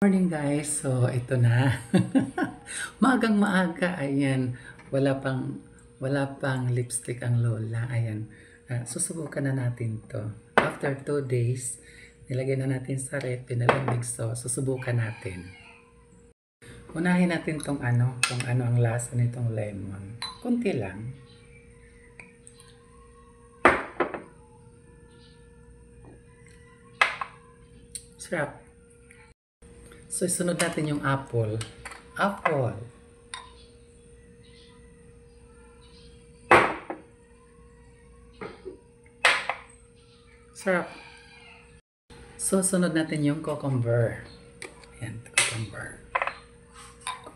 Morning guys, so ito na. Maagang maaga, ayan. Wala pang lipstick ang lola, ayan. Susubukan na natin to. After 2 days, nilagay na natin sa ref, pinalamig, so susubukan natin. Unahin natin kung ano ang lasa nitong lemon. Kunti lang. Sarap. So, isunod natin yung apple. Apple. Sarap. So, sunod natin yung cucumber. Ayan, cucumber.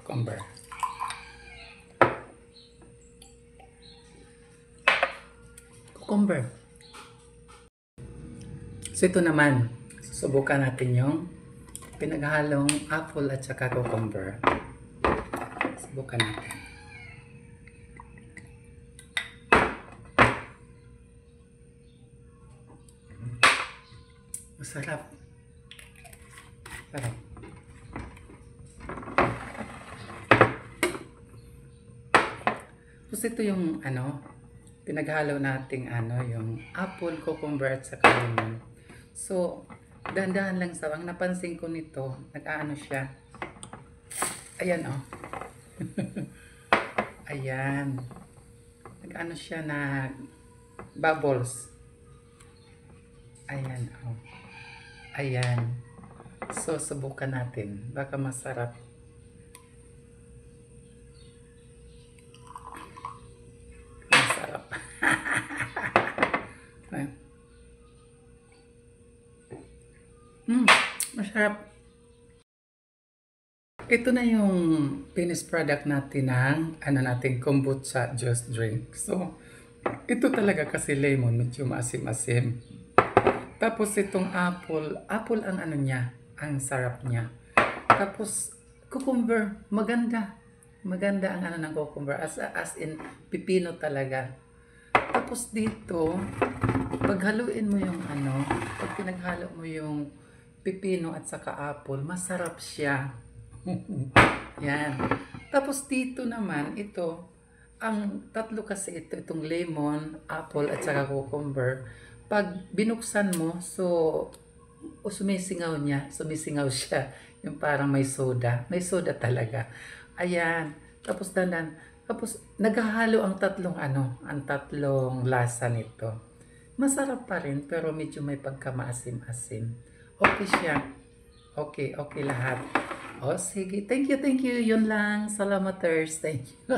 Cucumber. Cucumber. So, ito naman. Susubukan natin yung pinaghalong apple at saka cucumber. Subukan natin. Masarap. Sarap. Tapos ito yung pinaghalo nating yung apple, cucumber at saka lemon. So, dahan-dahan lang sa ang napansin ko nito, nag-aano siya. Ayan Ayan. Nag-ano siya na bubbles. Ayan Ayan. So, subukan natin. Baka masarap. Masarap. Masarap. Ito na yung finished product natin ng natin kombucha juice drink. So, ito talaga kasi lemon, medyo maasim-asim. Tapos itong apple ang niya, ang sarap niya. Tapos cucumber, maganda. Maganda ang ng cucumber, as in pipino talaga. Tapos dito, paghaluin mo yung pag pinaghalo mo yung pipino at saka apple, masarap siya. Yan. Tapos dito naman, ito, ang tatlo kasi itong lemon, apple at saka cucumber. Pag binuksan mo, so sumisingaw siya. Yung parang may soda. May soda talaga. Ayan. Tapos tapos naghahalo ang tatlong lasa nito. Masarap pa rin, pero medyo may pagkamaasim-asim. Okay siya. Okay lahat. Sige. Thank you. Yun lang. Salamaters. Thank you.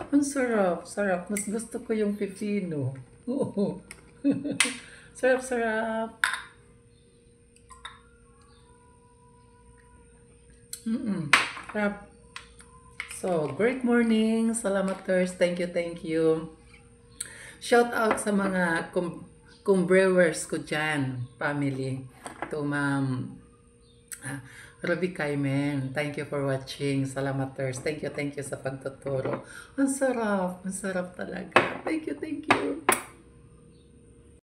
Ang sarap. Mas gusto ko yung pipino. Sarap. Sarap. So, great morning. Salamaters. Thank you. Shout out sa mga brewers ko dyan, family. To Ma'am Ruby Kaimen. Thank you for watching. Salamaters. Thank you sa pagtuturo. Ang sarap talaga. Thank you.